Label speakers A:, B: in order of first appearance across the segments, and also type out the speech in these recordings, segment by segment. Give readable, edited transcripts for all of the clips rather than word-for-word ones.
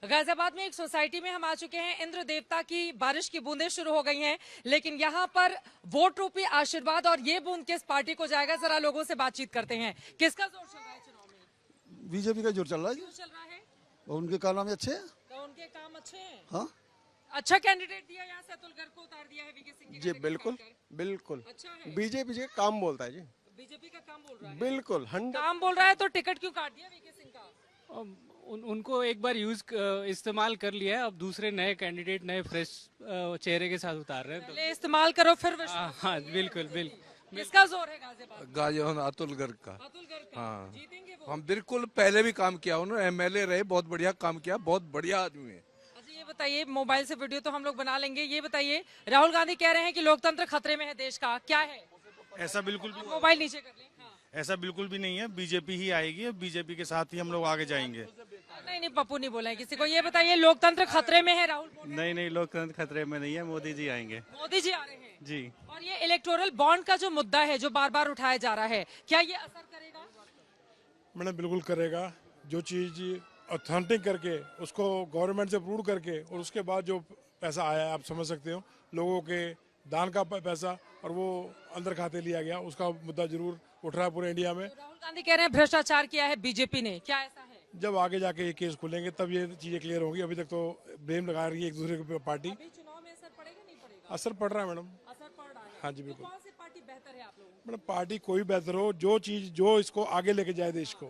A: गाजियाबाद में एक सोसाइटी में हम आ चुके हैं। इंद्र देवता की बारिश की बूंदें शुरू हो गई हैं, लेकिन यहाँ पर वोट रूपी आशीर्वाद और ये बूंद किस पार्टी को जाएगा, जरा लोगों से बातचीत करते हैं। किसका जोर चल रहा है चुनाव में?
B: बीजेपी का जोर चल रहा है।
A: क्यों चल रहा है?
B: और उनके कारनामे अच्छे हैं।
A: तो उनके काम अच्छे हैं।
B: हाँ
A: अच्छा कैंडिडेट दिया, यहाँ से अतुल गर्ग को उतार दिया है वीके सिंह
C: जी बिल्कुल बिल्कुल।
A: अच्छा है।
C: बीजेपी जी काम बोलता है जी।
A: बीजेपी का काम बोल रहा है।
C: बिल्कुल 100।
A: काम बोल रहा है तो टिकट क्यों काट दिया वीके सिंह का?
D: उनको एक बार इस्तेमाल कर लिया है, अब दूसरे नए कैंडिडेट नए फ्रेश चेहरे के साथ उतार रहे हैं।
A: पहले इस्तेमाल करो फिर
D: हाँ बिल्कुल बिल्कुल।
A: किसका जोर है गाजियाबाद?
E: गाजियाबाद अतुल गर्ग का।
A: अतुल गर्ग का।
E: हाँ।
A: जीतेंगे वो?
E: हम बिल्कुल पहले भी काम किया, उन्होंने एमएलए रहे, बहुत बढ़िया काम किया, बहुत बढ़िया आदमी है।
A: अच्छा ये बताइए, मोबाइल से वीडियो तो हम लोग बना लेंगे, ये बताइए राहुल गांधी कह रहे हैं कि लोकतंत्र खतरे में है देश का, क्या है?
F: ऐसा बिल्कुल भी
A: मोबाइल नीचे कर लें। हाँ।
F: ऐसा बिल्कुल भी नहीं है। बीजेपी ही आएगी, बीजेपी के साथ ही हम लोग आगे जाएंगे।
A: नहीं नहीं, पप्पू नहीं बोला है किसी को। ये बताइए लोकतंत्र खतरे में है, राहुल बोल रहे हैं।
F: नहीं लोकतंत्र खतरे में नहीं है, मोदी जी आएंगे
A: मोदी जी आ रहे हैं
F: जी।
A: और ये इलेक्टोरल बॉन्ड का जो मुद्दा है, जो बार बार उठाया जा रहा है, क्या ये असर करेगा?
G: मैंने बिल्कुल करेगा। जो चीज ऑथेंटिक करके उसको गवर्नमेंट से अप्रूव करके और उसके बाद जो पैसा आया है, आप समझ सकते हो, लोगों के दान का पैसा और वो अंदर खाते लिया गया, उसका मुद्दा जरूर उठ रहा है पूरे इंडिया में।
A: तो राहुल गांधी कह रहे हैं भ्रष्टाचार किया है बीजेपी ने, क्या ऐसा है?
G: जब आगे जाके ये केस खुलेंगे तब ये चीजें क्लियर होंगी। अभी तक तो ब्लेम लगा रही है एक दूसरे के पार्टी।
A: अभी चुनाव में असर पड़ेगा नहीं पड़ेगा?
G: असर पड़ रहा है मैडम।
A: असर पड़ रहा है।
G: हाँ जी
A: तो
G: बिल्कुल।
A: कौन सी पार्टी बेहतर है आप लोगों को?
G: मैडम पार्टी कोई बेहतर हो, जो चीज जो इसको आगे लेके जाए देश को।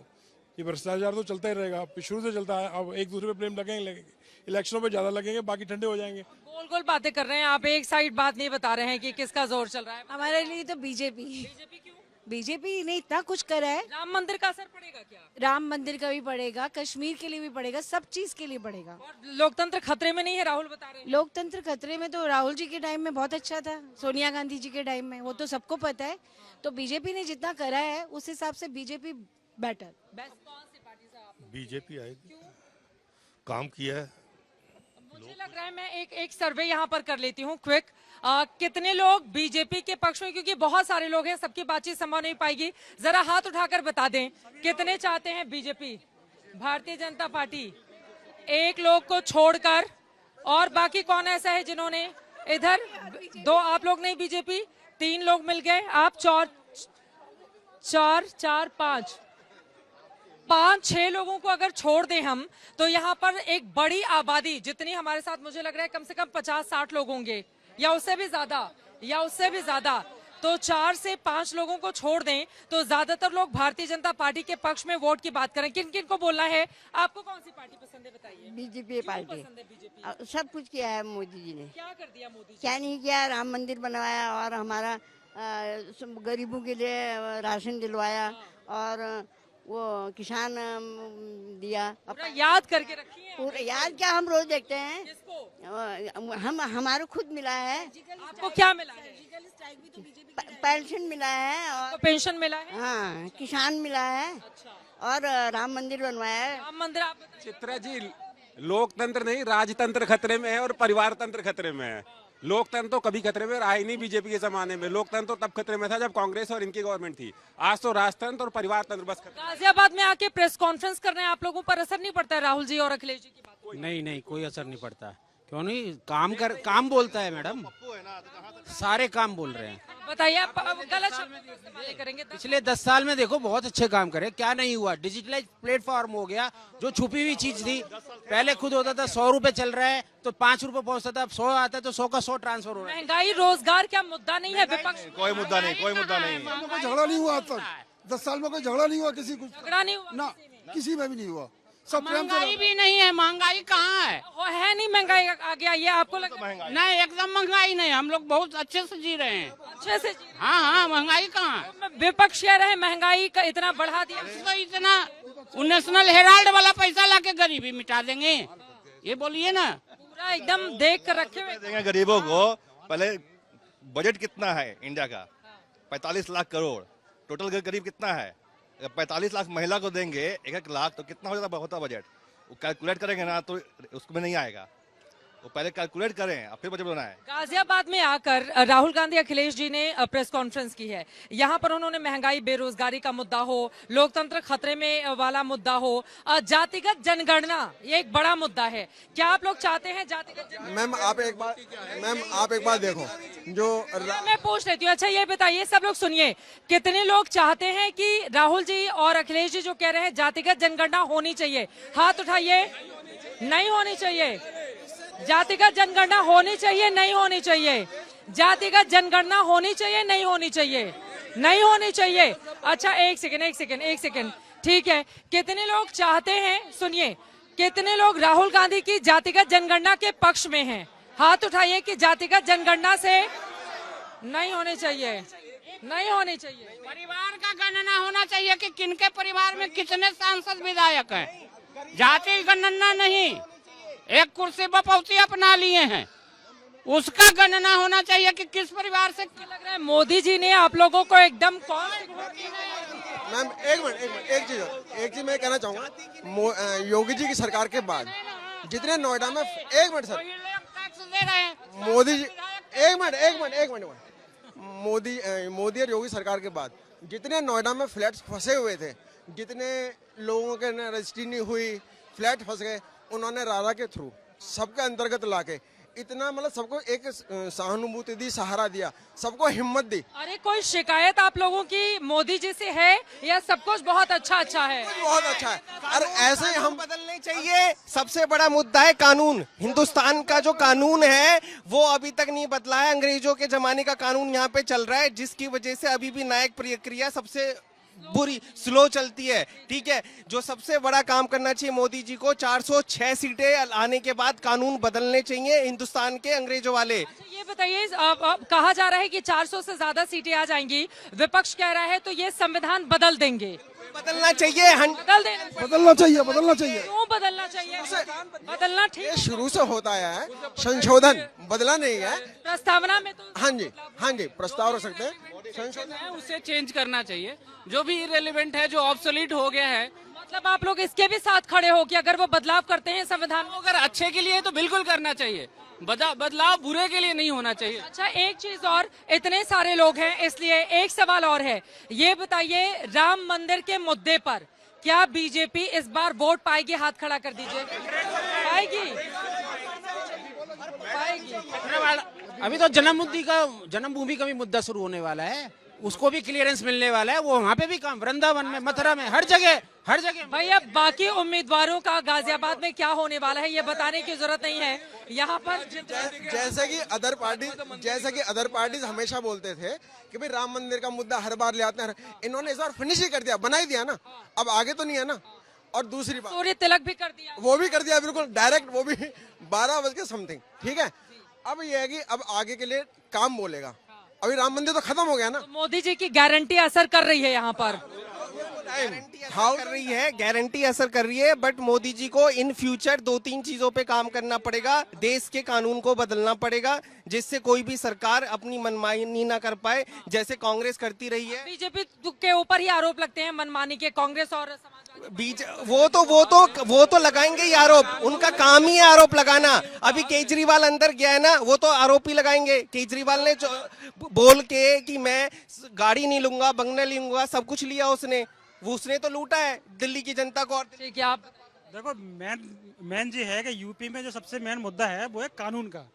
G: ये भ्रष्टाचार तो चलता ही रहेगा, शुरू से चलता है। अब एक दूसरे पे ब्लेम लगेंगे, इलेक्शनों पे ज्यादा लगेंगे, बाकी ठंडे हो जाएंगे।
A: गोल गोल बातें कर रहे हैं आप, एक साइड बात नहीं बता रहे हैं कि किसका जोर चल रहा है।
H: हमारे लिए तो बीजेपी।
A: बीजेपी क्यों?
H: बीजेपी ने इतना कुछ करा है।
A: राम मंदिर का असर पड़ेगा क्या?
H: राम मंदिर का भी पड़ेगा, कश्मीर के लिए भी पड़ेगा, सब चीज के लिए पड़ेगा।
A: और लोकतंत्र खतरे में नहीं है, राहुल बता रहे हैं।
H: लोकतंत्र खतरे में तो राहुल जी के टाइम में बहुत अच्छा था, सोनिया गांधी जी के टाइम में, वो तो सबको पता है। तो बीजेपी ने जितना करा है उस हिसाब से बीजेपी बेटर।
A: बेस्ट कौन सी पार्टी से आप लोग?
I: बीजेपी आएगी, काम किया है।
A: मुझे लग रहा है, मैं एक सर्वे यहाँ पर कर लेती हूँ क्विक। कितने लोग बीजेपी के पक्ष में, क्योंकि बहुत सारे लोग हैं, सबकी बातचीत संभव नहीं पाएगी, जरा हाथ उठाकर बता दें कितने चाहते हैं बीजेपी, भारतीय जनता पार्टी? एक लोग को छोड़कर, और बाकी कौन ऐसा है जिन्होंने, इधर दो आप लोग नहीं बीजेपी, 3 लोग मिल गए, आप 4 5 6 लोगों को अगर छोड़ दें हम, तो यहाँ पर एक बड़ी आबादी, जितनी हमारे साथ मुझे लग रहा है कम से कम 50-60 लोग होंगे, या उससे भी ज्यादा। तो 4 से 5 लोगों को छोड़ दें तो ज्यादातर लोग भारतीय जनता पार्टी के पक्ष में वोट की बात करें। किन किन को बोलना है? आपको कौन सी पार्टी पसंद है, बताइए।
J: BJP party.
A: पसंद है बीजेपी?
J: सब कुछ किया है मोदी जी ने।
A: क्या कर दिया मोदी जी?
J: क्या नहीं किया, राम मंदिर बनवाया और हमारा गरीबों के लिए राशन दिलवाया और वो किसान दिया।
A: पूरा याद करके रखी है
J: पूरा याद क्या, हम रोज देखते हैं।
A: किसको?
J: हम हमारे खुद मिला है।
A: आपको क्या मिला है?
J: पेंशन मिला है और
A: पेंशन मिला है।
J: हाँ, किसान मिला है और राम मंदिर बनवाया है।
A: राम मंदिर आप बताइए।
K: चित्रा जी, लोकतंत्र नहीं राजतंत्र खतरे में है और परिवार तंत्र खतरे में है। लोकतंत्र तो कभी खतरे में रहा ही नहीं बीजेपी के जमाने में। लोकतंत्र तो तब खतरे में था जब कांग्रेस और इनकी गवर्नमेंट थी। आज तो राजतंत्र और परिवार तंत्र बस खतरे।
A: गाजियाबाद में आके प्रेस कॉन्फ्रेंस कर रहे हैं, आप लोगों पर असर नहीं पड़ता है राहुल जी और अखिलेश जी की बात?
D: नहीं कोई असर नहीं पड़ता। क्यों नहीं, काम बोलता है मैडम, सारे काम बोल रहे हैं।
A: बताइए, आप गलत शब्द का इस्तेमाल नहीं करेंगे।
D: पिछले 10 साल में देखो बहुत अच्छे काम करे, क्या नहीं हुआ। डिजिटलाइज प्लेटफॉर्म हो गया, जो छुपी हुई चीज थी पहले खुद होता था 100 रुपए चल रहा है तो 5 रुपए पहुंचता था, अब 100 आता है तो 100 का 100 ट्रांसफर हो रहा है।
A: महंगाई रोजगार क्या मुद्दा नहीं है? विपक्ष
I: कोई मुद्दा नहीं
B: कोई झगड़ा नहीं हुआ आज तक। 10 साल में कोई झगड़ा नहीं हुआ, किसी कुछ
A: झगड़ा नहीं हुआ
B: ना, किसी में भी नहीं हुआ। सब प्रेम से
L: महंगाई भी नहीं है। महंगाई कहाँ है?
A: है नहीं, महंगाई आ गया ये आपको लगता है?
L: नहीं, एकदम महंगाई नहीं। हम लोग बहुत अच्छे से जी रहे हैं।
A: अच्छे से जी रहे हैं।
L: हाँ, महंगाई कहाँ है?
A: विपक्ष कह रहे हैं महंगाई का इतना बढ़ा दिया।
L: तो इतना नेशनल हेराल्ड वाला पैसा लाके गरीबी मिटा देंगे, ये बोलिए ना।
A: पूरा एकदम देख कर रखे हुए
I: देंगे गरीबों को। पहले बजट कितना है इंडिया का? 45 लाख करोड़। टोटल गरीब कितना है? 45 लाख महिला को देंगे 1-1 लाख, तो कितना हो जाता होता बजट? वो कैलकुलेट करेंगे ना तो उसमें नहीं आएगा। वो पहले कैलकुलेट करें और फिर बजट बनाएं।
A: गाजियाबाद में आकर राहुल गांधी अखिलेश जी ने प्रेस कॉन्फ्रेंस की है। यहाँ पर उन्होंने महंगाई बेरोजगारी का मुद्दा हो, लोकतंत्र खतरे में वाला मुद्दा हो, जातिगत जनगणना ये एक बड़ा मुद्दा है। क्या आप लोग चाहते हैं जातिगत जनगणना?
C: मैम आप एक बार देखो जो
A: मैं पूछ लेती हूँ। अच्छा ये बताइए, सब लोग सुनिए, कितने लोग चाहते हैं कि राहुल जी और अखिलेश जी जो कह रहे हैं जातिगत जनगणना होनी चाहिए? हाथ उठाइए। नहीं होनी चाहिए। जातिगत जनगणना होनी चाहिए, नहीं होनी चाहिए? जातिगत जनगणना होनी चाहिए, नहीं होनी चाहिए? नहीं होनी चाहिए। अच्छा एक सेकंड। ठीक है, कितने लोग चाहते हैं, सुनिए, कितने लोग राहुल गांधी की जातिगत जनगणना के पक्ष में हैं? हाथ उठाइए कि जातिगत जनगणना से नहीं होनी चाहिए, नहीं होनी चाहिए।
L: परिवार का गणना होना चाहिए कि किनके परिवार में कितने सांसद विधायक हैं। जाति गणना नहीं, एक कुर्सी बपौती अपना लिए हैं, उसका गणना होना चाहिए कि किस परिवार से।
A: लग रहा है मोदी जी ने आप लोगों को एकदम
C: मैम एक चीज मैं कहना चाहूँगा, योगी जी की सरकार के बाद जितने नोएडा में
L: टैक्स दे रहे हैं
C: मोदी जी, एक मिनट मोदी और योगी सरकार के बाद जितने नोएडा में फ्लैट्स फंसे हुए थे, जितने लोगों के रजिस्ट्री नहीं हुई, फ्लैट फंस गए, उन्होंने रारा के थ्रू सबके अंतर्गत लाके इतना मतलब सबको एक सहानुभूति दी, सहारा दिया, सबको हिम्मत दी।
A: अरे कोई शिकायत आप लोगों की मोदी जी से है या सब कुछ बहुत अच्छा है?
C: बहुत अच्छा है। अरे ऐसे ही हम
M: बदलने चाहिए। सबसे बड़ा मुद्दा है कानून। हिंदुस्तान का जो कानून है वो अभी तक नहीं बदला है। अंग्रेजों के जमाने का कानून यहाँ पे चल रहा है, जिसकी वजह से अभी भी न्यायिक प्रक्रिया सबसे बुरी स्लो चलती है। ठीक है, जो सबसे बड़ा काम करना चाहिए मोदी जी को, 406 सीटें आने के बाद कानून बदलने चाहिए हिंदुस्तान के अंग्रेजों वाले।
A: अच्छा ये बताइए, अब कहा जा रहा है कि 400 से ज्यादा सीटें आ जाएंगी, विपक्ष कह रहा है तो ये संविधान बदल देंगे।
M: बदलना चाहिए,
B: बदलना चाहिए।
A: क्यों बदलना चाहिए? बदलना ठीक
C: शुरू से होता है, संशोधन बदला नहीं है।
A: प्रस्तावना में तो
C: हाँ जी प्रस्ताव रख सकते हैं, संशोधन
L: उसे चेंज करना चाहिए। जो भी इरेलीवेंट है, जो ऑब्सोलीट हो गया है,
A: मतलब आप लोग इसके भी साथ खड़े हो कि अगर वो बदलाव करते हैं संविधान में?
L: अगर अच्छे के लिए तो बिल्कुल करना चाहिए, बदलाव बुरे के लिए नहीं होना चाहिए।
A: अच्छा एक चीज और, इतने सारे लोग हैं इसलिए एक सवाल और है, ये बताइए राम मंदिर के मुद्दे पर क्या बीजेपी इस बार वोट पाएगी? हाथ खड़ा कर दीजिए। पाएगी?
D: अभी तो जन्मभूमि का भी मुद्दा शुरू होने वाला है, उसको भी क्लियरेंस मिलने वाला है। वो वहाँ पे भी काम, वृंदावन में, मथुरा में, हर जगह
A: भाई। अब बाकी उम्मीदवारों का गाजियाबाद में क्या होने वाला है ये बताने की जरूरत नहीं है। यहाँ पर
C: जैसे कि अदर पार्टीज हमेशा बोलते थे कि भाई राम मंदिर का मुद्दा हर बार ले आते हैं, इन्होंने इस बार फिनिश ही कर दिया, बना ही दिया ना, अब आगे तो नहीं है ना। और दूसरी बात,
A: सूर्य तिलक भी कर दिया,
C: वो भी कर दिया बिल्कुल डायरेक्ट, वो भी 12 बज के समथिंग। ठीक है, अब ये है कि अब आगे के लिए काम बोलेगा। अभी राम मंदिर तो खत्म हो गया ना।
A: तो मोदी जी की गारंटी असर कर रही है यहाँ पर?
M: गारंटी असर कर रही है, बट मोदी जी को इन फ्यूचर 2-3 चीजों पे काम करना पड़ेगा। देश के कानून को बदलना पड़ेगा, जिससे कोई भी सरकार अपनी मनमानी ना कर पाए, जैसे कांग्रेस करती रही है।
A: बीजेपी के ऊपर ही आरोप लगते हैं मनमानी के, कांग्रेस और
M: बीच वो तो लगाएंगे ही आरोप, उनका काम ही है आरोप लगाना। अभी केजरीवाल अंदर गया है ना, वो तो आरोप ही लगाएंगे। केजरीवाल ने बोल के कि मैं गाड़ी नहीं लूंगा, बंगला नहीं लूंगा, सब कुछ लिया उसने तो लूटा है दिल्ली की जनता को।
A: ठीक है, आप
F: देखो मेन जी है कि यूपी में जो सबसे मेन मुद्दा है वो है कानून का।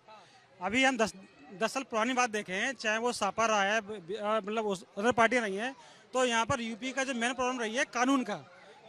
F: अभी हम 10 साल पुरानी बात देखें, चाहे वो सापा रहा है, मतलब अदर पार्टियां नहीं है, तो यहाँ पर यूपी का जो मेन प्रॉब्लम रही है कानून का।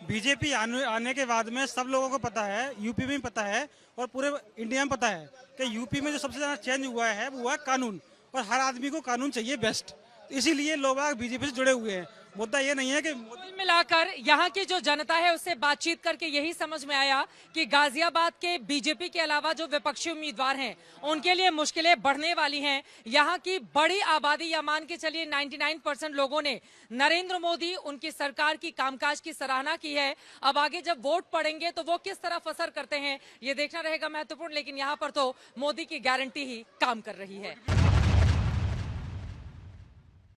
F: बीजेपी आने के बाद में सब लोगों को पता है, यूपी में भी पता है और पूरे इंडिया में पता है कि यूपी में जो सबसे ज्यादा चेंज हुआ है वो है कानून, और हर आदमी को कानून चाहिए बेस्ट, इसीलिए लोग बीजेपी से जुड़े हुए हैं। मुद्दा ये नहीं है कि
A: मिलाकर यहाँ की जो जनता है उससे बातचीत करके यही समझ में आया कि गाजियाबाद के बीजेपी के अलावा जो विपक्षी उम्मीदवार हैं उनके लिए मुश्किलें बढ़ने वाली हैं। यहाँ की बड़ी आबादी, या मान के चलिए 99% लोगों ने नरेंद्र मोदी, उनकी सरकार की कामकाज की सराहना की है। अब आगे जब वोट पड़ेंगे तो वो किस तरफ असर करते हैं ये देखना रहेगा महत्वपूर्ण, लेकिन यहाँ पर तो मोदी की गारंटी ही काम कर रही है।